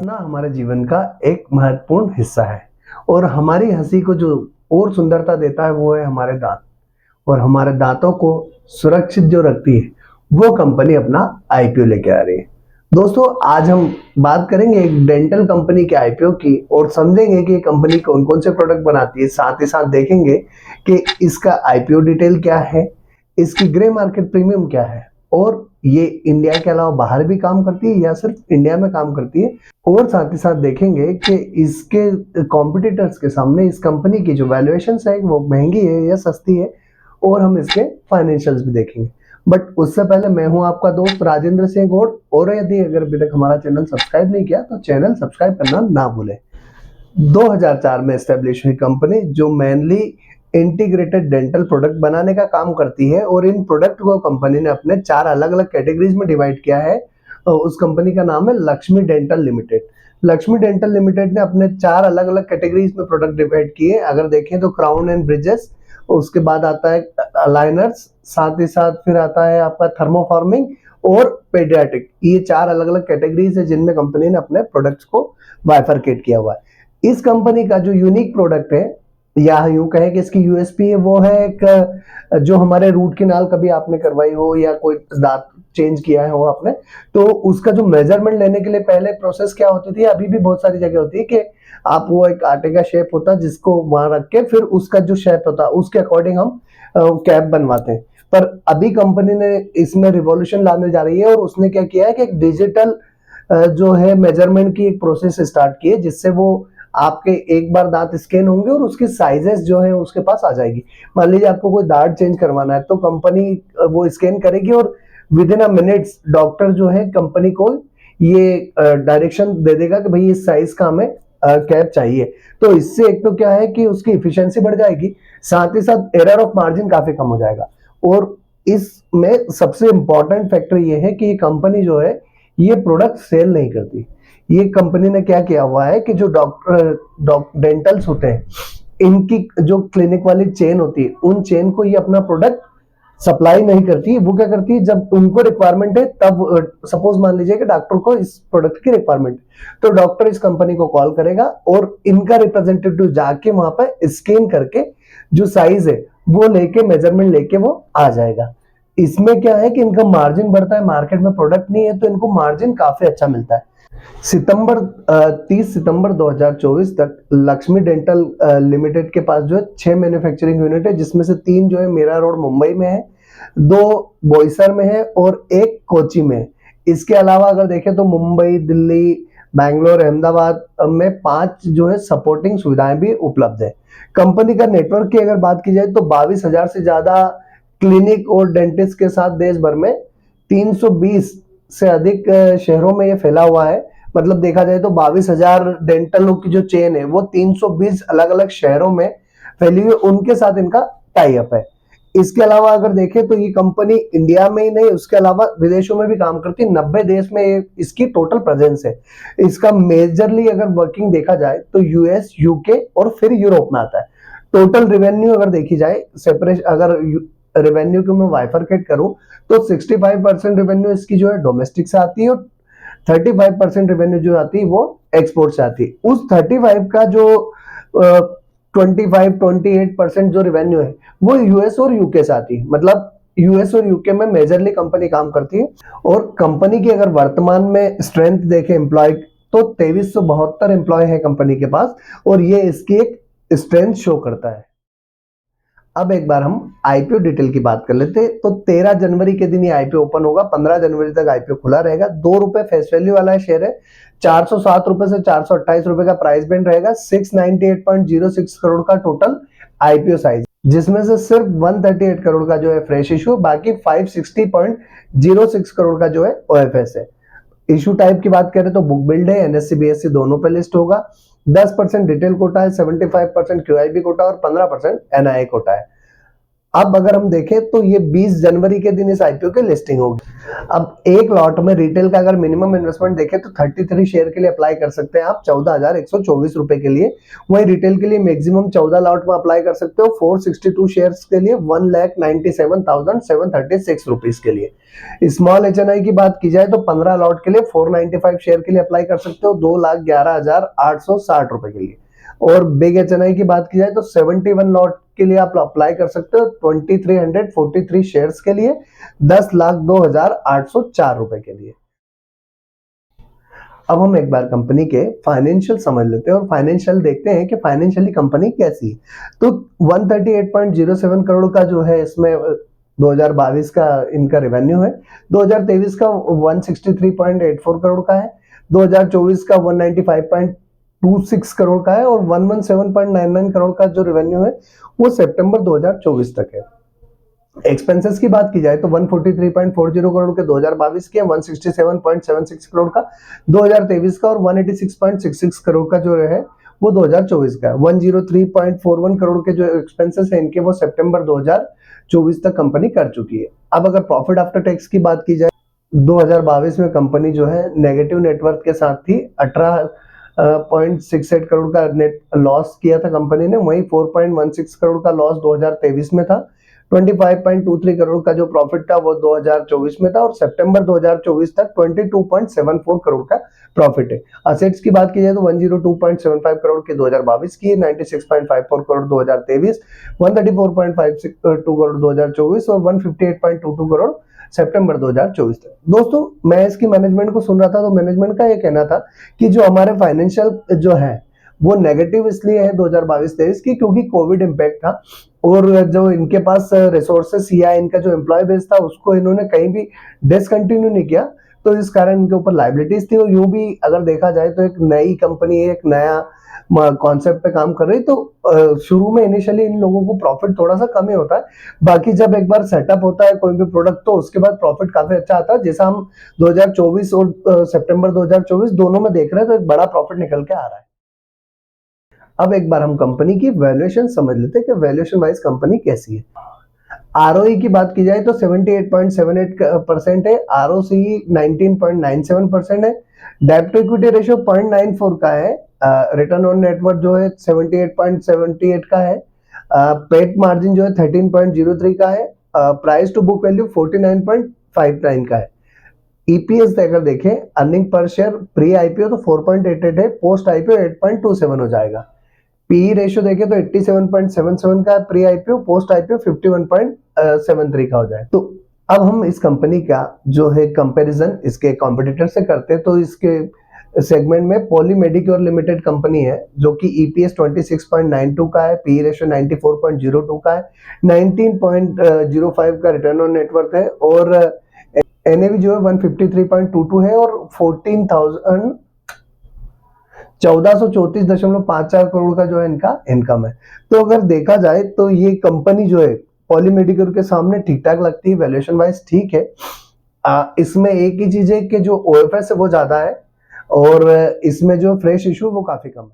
हंसना हमारे जीवन का एक महत्वपूर्ण हिस्सा है और हमारी हंसी को जो और सुंदरता देता है वो है हमारे दांत। और हमारे दांतों को सुरक्षित जो रखती है वो कंपनी अपना आईपीओ लेके आ रही है। दोस्तों, आज हम बात करेंगे एक डेंटल कंपनी के आईपीओ की और समझेंगे कि ये कंपनी कौन कौन से प्रोडक्ट बनाती है। साथ ही साथ देखेंगे कि इसका आईपीओ डिटेल क्या है, इसकी ग्रे मार्केट प्रीमियम क्या है और ये इंडिया के अलावा बाहर भी काम करती है या सिर्फ इंडिया में काम करती है। और साथ ही साथ देखेंगे कि इसके कॉम्पिटिटर्स के सामने इस कंपनी की जो वैल्यूएशन है वो महंगी है या सस्ती है, और हम इसके फाइनेंशियल्स भी देखेंगे। बट उससे पहले मैं हूं आपका दोस्त राजेंद्र सिंह गौड़, और यदि अगर अभी तक हमारा चैनल सब्सक्राइब नहीं किया तो चैनल सब्सक्राइब करना ना भूलें। 2004 में एस्टेब्लिश हुई कंपनी जो मेनली इंटीग्रेटेड डेंटल प्रोडक्ट बनाने का काम करती है, और इन प्रोडक्ट को कंपनी ने अपने 4 अलग अलग कैटेगरीज में डिवाइड किया है। उस कंपनी का नाम है Lakshmi dental limited. Lakshmi dental limited ने अपने 4 अलग अलग कैटेगरीज में प्रोडक्ट डिवाइड किए। अगर देखें तो क्राउन एंड ब्रिजेस, उसके बाद आता है अलाइनर्स, साथ ही साथ फिर आता है आपका थर्मोफॉर्मिंग और पेडियाट्रिक। ये 4 अलग अलग कैटेगरीज है जिनमें कंपनी ने अपने प्रोडक्ट्स को बाइफरकेट किया हुआ है। इस कंपनी का जो यूनिक प्रोडक्ट है या यूं कहें कि इसकी यूएसपी है वो है एक, जो हमारे रूट कैनाल कभी आपने करवाई हो या कोई दांत चेंज किया है हो आपने, तो उसका जो मेजरमेंट लेने के लिए पहले प्रोसेस क्या होती थी, अभी भी बहुत सारी जगह होती है कि आप वो एक आटे का शेप होता है जिसको वहां रख के फिर उसका जो शेप होता है उसके अकॉर्डिंग हम कैप बनवाते हैं। पर अभी कंपनी ने इसमें रिवॉल्यूशन लाने जा रही है और उसने क्या किया है कि एक डिजिटल जो है मेजरमेंट की एक प्रोसेस स्टार्ट की है, जिससे वो आपके एक बार दांत स्कैन होंगे और उसकी साइजेस जो है उसके पास आ जाएगी। मान लीजिए आपको कोई दांत चेंज करवाना है तो कंपनी वो स्कैन करेगी और with in a minutes doctor जो है कंपनी को ये डायरेक्शन दे देगा कि भाई इस साइज का हमें कैप चाहिए। तो इससे एक तो क्या है कि उसकी इफिशियंसी बढ़ जाएगी, साथ ही साथ एरर ऑफ मार्जिन काफी कम हो जाएगा। और इसमें सबसे इंपॉर्टेंट फैक्टर ये है कि ये कंपनी जो है ये प्रोडक्ट सेल नहीं करती। ये कंपनी ने क्या किया हुआ है कि जो डेंटल्स होते हैं इनकी जो क्लिनिक वाली चेन होती है उन चेन को ये अपना प्रोडक्ट सप्लाई नहीं करती। वो क्या करती है, जब उनको रिक्वायरमेंट है तब सपोज मान लीजिए कि डॉक्टर को इस प्रोडक्ट की रिक्वायरमेंट है तो डॉक्टर इस कंपनी को कॉल करेगा और इनका रिप्रेजेंटेटिव जाके वहां पर स्कैन करके जो साइज है वो लेके मेजरमेंट लेके वो आ जाएगा। इसमें क्या है कि इनका मार्जिन बढ़ता है, मार्केट में प्रोडक्ट नहीं है तो इनको मार्जिन काफी अच्छा मिलता है। 30 सितंबर 2024 तक लक्ष्मी डेंटल लिमिटेड के पास जो है 6 मैन्युफैक्चरिंग यूनिट है, जिसमें से 3 जो है मीरा रोड मुंबई में है, 2 बोईसर में है और 1 कोची में है। इसके अलावा अगर देखें तो मुंबई, दिल्ली, बैंगलोर, अहमदाबाद में 5 जो है सपोर्टिंग सुविधाएं भी उपलब्ध है। कंपनी का नेटवर्क की अगर बात की जाए तो 22,000 से ज्यादा क्लिनिक और डेंटिस्ट के साथ देश भर में 320 से अधिक शहरों में ये फैला हुआ है। मतलब देखा जाए तो 22,000 डेंटलों की जो चेन है वो 320 अलग अलग शहरों में फैली हुई, उनके साथ इनका टाई अप है। इसके अलावा अगर देखें तो ये कंपनी इंडिया में ही नहीं उसके अलावा विदेशों में भी काम करती है। 90 देश में इसकी टोटल प्रेजेंस है। इसका मेजरली अगर वर्किंग देखा जाए तो यूएस, यूके और फिर यूरोप में आता है। टोटल रेवेन्यू अगर देखी जाए सेपरेट, अगर रेवेन्यू को मैं वाइफरकेट करूं तो 65% रेवेन्यू इसकी जो है डोमेस्टिक से आती है और 35% रेवेन्यू जो आती है वो एक्सपोर्ट से आती है। उस 35 का जो 28% जो रेवेन्यू है वो यूएस और यूके से आती है। मतलब यूएस और यूके में मेजरली कंपनी काम करती है। और कंपनी की अगर वर्तमान में स्ट्रेंथ देखें एम्प्लॉय तो 2372 एम्प्लॉय है कंपनी के पास, और ये इसकी एक स्ट्रेंथ शो करता है। अब एक बार हम आईपीओ डिटेल की बात कर लेते हैं। तो 13 जनवरी के दिन ये आईपीओ ओपन होगा, 15 जनवरी तक आईपीओ खुला रहेगा। 2 रुपए फेस वैल्यू वाला शेयर है। 407 रुपए से 428 रुपए का प्राइस बैंड रहेगा। 698.06 करोड़ का टोटल आईपीओ साइज, जिसमें से सिर्फ 138 करोड़ का जो है फ्रेश इशू, बाकी 560.06 करोड़ का जो है ओएफएस है। इशू टाइप की बात करें तो बुक बिल्ड है, एनएससी बीएससी दोनों पे लिस्ट होगा। 10% रिटेल कोटा है, 75% क्यूआईबी कोटा और 15% एनआईए कोटा है। अब अगर हम देखें तो ये 20 जनवरी के दिन इस आईपीओ की लिस्टिंग होगी। अब एक लॉट में रिटेल का अगर मिनिमम इन्वेस्टमेंट देखें तो 33 शेयर के लिए अप्लाई कर सकते हैं आप 14,124 रुपए के लिए। वही रिटेल के लिए मैक्सिमम 14 लॉट में अप्लाई कर सकते हो 462 शेयर्स के लिए 1,97,736 रुपीज के लिए। स्मॉल एचएनआई की बात की जाए तो 15 लॉट के लिए 495 शेयर के लिए अप्लाई कर सकते हो 2,11,860 रुपए के लिए। और बिग एचएनआई की बात की जाए तो 71 लॉट के लिए आप अप्लाई कर सकते हो 2343 शेयर्स के लिए 10,02,804 रुपए के लिए। अब हम एक बार कंपनी के फाइनेंशियल समझ लेते हैं और फाइनेंशियल देखते हैं कि फाइनेंशियली कंपनी कैसी है। तो 138.07 करोड़ का जो है इसमें 2022 का इनका रेवेन्यू है, 2023 का 163.84 करोड़ का है, 2024 का 195.26 करोड़ का है और 117.99 करोड़ का जो रेवेन्यू है वो सितंबर 2024 तक है। एक्सपेंसेस की बात की जाए तो 143.40 करोड़ के 2022 के, 167.76 करोड़ का 2023 का और 186.66 करोड़ का जो है वो 2024 का है। 103.41 करोड़ के जो एक्सपेंसेस है इनके वो सितंबर 2024 तक कंपनी कर चुकी है। अब अगर प्रॉफिट आफ्टर टैक्स की बात की जाए 2022 में कंपनी जो है नेगेटिव नेटवर्थ के साथ थी, 18.68 करोड़ का नेट लॉस किया था कंपनी ने। वहीं 4.16 करोड़ का लॉस 2023 में था। 25.23 करोड़ का जो प्रॉफिट था वो 2024 में था और सितंबर 2024 तक 22.74 करोड़ का प्रॉफिट है। असेट्स की बात की जाए तो 102.75 करोड़ के 2022 की, 96.54 करोड़ 2023, 134.52 करोड़ 2024 और 158.22 करोड़ सितंबर 2024 तक। दोस्तों मैं इसकी मैनेजमेंट को सुन रहा था तो मैनेजमेंट का ये कहना था कि जो हमारे फाइनेंशियल जो है वो नेगेटिव इसलिए है 2022-23 की क्योंकि कोविड इम्पैक्ट था और जो इनके पास रिसोर्सेस या इनका जो एम्प्लॉय बेस था उसको इन्होंने कहीं भी डिसकंटिन्यू नहीं किया, तो इस कारण इनके ऊपर लाइबिलिटीज थी। और यूं भी अगर देखा जाए तो एक नई कंपनी है, एक नया कॉन्सेप्ट पे काम कर रही, तो शुरू में इनिशियली इन लोगों को प्रॉफिट थोड़ा सा कम ही होता है। बाकी जब एक बार सेटअप होता है कोई भी प्रोडक्ट तो उसके बाद प्रॉफिट काफी अच्छा आता है, जैसा हम 2024 और सितंबर 2024 दोनों में देख रहे हैं तो एक बड़ा प्रॉफिट निकल के आ रहा है। अब एक बार हम कंपनी की वैल्यूएशन समझ लेते हैं कि वैल्यूएशन वाइज कंपनी कैसी है। आरओई की बात की जाए तो 78.78% है, आरओसी 19.97% है, डेब्ट टू इक्विटी रेशियो 0.94 का है, रिटर्न ऑन नेटवर्थ जो है 78.78 का है, पेट मार्जिन जो है 13.03 का है, प्राइस टू बुक वैल्यू 49.59 का है। ईपीएस अगर देखें earning per share pre IPO तो 4.88 है, पोस्ट आईपीओ 8.27 हो जाएगा। पीई रेशियो देखें तो 87.77 का प्री आईपीओ, पोस्ट आईपीओ 51.73 का हो जाए। तो अब हम इस कंपनी का जो है कंपैरिजन इसके कॉम्पिटिटर से करते हैं तो इसके सेगमेंट में पॉली मेडिक्योर लिमिटेड कंपनी है जो कि ईपीएस 26.92 का है, पीई रेशियो 94.02 का है, 19.05 का रिटर्न ऑन नेटवर्थ है और एनएवी जो है 153.22 है और 1434.54 करोड़ का जो है इनका इनकम है। तो अगर देखा जाए तो ये कंपनी जो है पॉलीमेडिक्योर के सामने ठीक ठाक लगती है, वैल्यूएशन वाइज ठीक है। इसमें एक ही चीज है कि जो ओएफएस है वो ज्यादा है और इसमें जो फ्रेश इशू वो काफी कम है।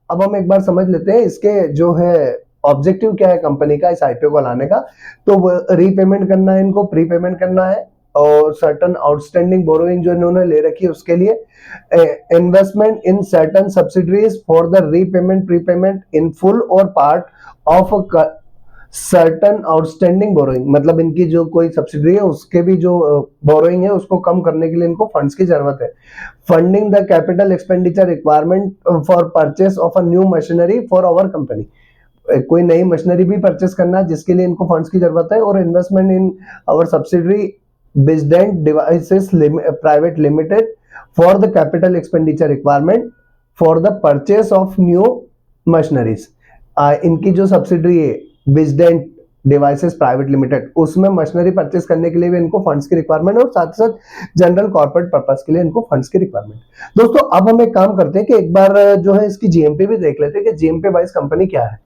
अब हम एक बार समझ लेते हैं इसके जो है ऑब्जेक्टिव क्या है कंपनी का इस आईपीओ को लाने का। तो रीपेमेंट करना है इनको, प्रीपेमेंट करना है और सर्टन आउटस्टैंडिंग बोरोइंग जो इन्होंने ले रखी है उसके लिए, investment in certain subsidiaries for the repayment prepayment in full और part of certain outstanding borrowing, मतलब इनकी जो कोई सब्सिडरी है उसके भी जो बोरोइंग है उसको कम करने के लिए इनको फंड्स की जरूरत है। Funding the capital expenditure requirement for purchase of a new machinery for our company, कोई नई मशीनरी भी परचेस करना है जिसके लिए इनको फंड्स की जरूरत है। और investment in our subsidiary Bizident Devices Private Limited for the capital expenditure requirement for the purchase of new machineries। इनकी जो सब्सिडरी है Bizident डिवाइसेस प्राइवेट लिमिटेड उसमें मशीनरी परचेस करने के लिए भी इनको फंड्स की रिक्वायरमेंट है और साथ ही साथ जनरल कॉर्पोरेट पर्पस के लिए इनको फंड्स की रिक्वायरमेंट। दोस्तों अब हम एक काम करते हैं कि एक बार जो है इसकी जीएमपी भी देख लेते हैं कि जीएमपी वाइज कंपनी क्या है।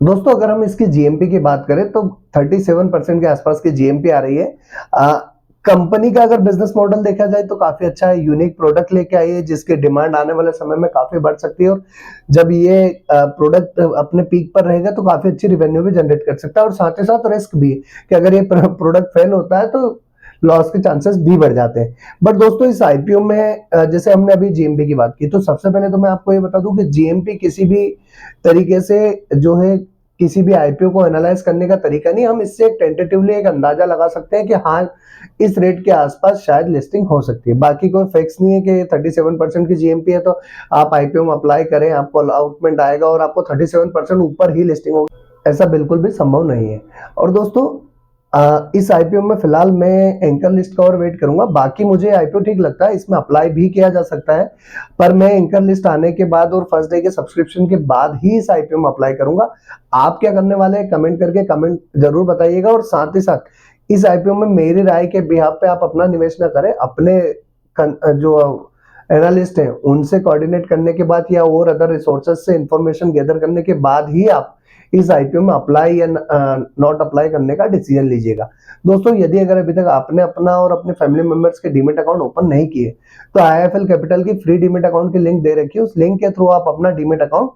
दोस्तों अगर हम इसकी जीएमपी की बात करें तो 37% के आसपास की जीएमपी आ रही है। कंपनी का अगर बिजनेस मॉडल देखा जाए तो काफी अच्छा है, यूनिक प्रोडक्ट लेके आई है जिसकी डिमांड आने वाले समय में काफी बढ़ सकती है, और जब ये प्रोडक्ट अपने पीक पर रहेगा तो काफी अच्छी रिवेन्यू भी जनरेट कर सकता है, और साथ ही साथ रिस्क भी है कि अगर ये प्रोडक्ट फेल होता है तो लॉस के चांसेस भी बढ़ जाते हैं। बट दोस्तों इस आईपीओ में जैसे हमने अभी जीएमपी की बात की, तो सबसे पहले तो मैं आपको ये बता दूं कि जीएमपी किसी भी तरीके से जो है किसी भी आईपीओ को एनालाइज करने का तरीका नहीं। हम इससे टेंटेटिवली एक अंदाजा लगा सकते हैं कि हाँ इस रेट के आसपास शायद लिस्टिंग हो सकती है, बाकी कोई फिक्स नहीं है कि 37% की जीएमपी है तो आप आईपीओ में अप्लाई करें, आपको अलॉटमेंट आएगा और आपको 37% ऊपर ही लिस्टिंग होगी, ऐसा बिल्कुल भी संभव नहीं है। और दोस्तों इस आईपीओ में फिलहाल मैं एंकर लिस्ट का और वेट करूंगा, बाकी मुझे आईपीओ ठीक लगता है, इसमें अप्लाई भी किया जा सकता है, पर मैं एंकर लिस्ट आने के बाद और फर्स्ट डे के सब्सक्रिप्शन के बाद ही इस आईपीओ में अप्लाई करूंगा। आप क्या करने वाले हैं कमेंट करके कमेंट जरूर बताइएगा, और साथ ही साथ इस आईपीओ में मेरी राय के बिहाफ पे आप अपना निवेश ना करें, अपने जो एनालिस्ट हैं उनसे कोऑर्डिनेट करने के बाद या और अदर रिसोर्सेज से इंफॉर्मेशन गैदर करने के बाद ही आप इस आईपीओ में अप्लाई या नॉट अप्लाई करने का डिसीजन लीजिएगा। दोस्तों यदि अगर अभी तक आपने अपना और अपने फैमिली मेंबर्स के डीमेट अकाउंट ओपन नहीं किए तो आईएफएल कैपिटल की फ्री डीमेट अकाउंट की लिंक दे रखी है, उस लिंक के थ्रू आप अपना डीमेट अकाउंट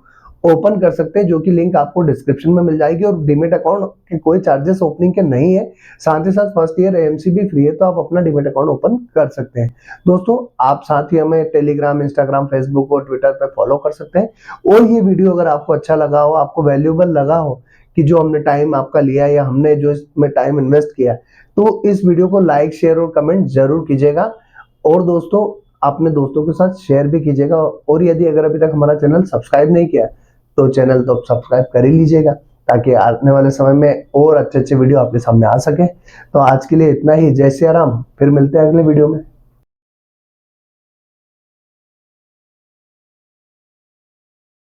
ओपन कर सकते हैं, जो कि लिंक आपको डिस्क्रिप्शन में मिल जाएगी। और डीमेट अकाउंट के कोई चार्जेस ओपनिंग के नहीं है, साथ ही साथ फर्स्ट ईयर एएमसी भी फ्री है, तो आप अपना डीमेट अकाउंट ओपन कर सकते हैं। दोस्तों आप साथ ही हमें टेलीग्राम, इंस्टाग्राम, फेसबुक और ट्विटर पर फॉलो कर सकते हैं। और ये वीडियो अगर आपको अच्छा लगा हो, आपको वैल्यूएबल लगा हो कि जो हमने टाइम आपका लिया या हमने जो इसमें टाइम इन्वेस्ट किया, तो इस वीडियो को लाइक, शेयर और कमेंट जरूर कीजिएगा, और दोस्तों अपने दोस्तों के साथ शेयर भी कीजिएगा। और यदि अगर अभी तक हमारा चैनल सब्सक्राइब नहीं किया तो चैनल तो सब्सक्राइब कर ही लीजिएगा, ताकि आने वाले समय में और अच्छे अच्छे वीडियो आपके सामने आ सके। तो आज के लिए इतना ही, जय श्री राम, फिर मिलते हैं अगले वीडियो में।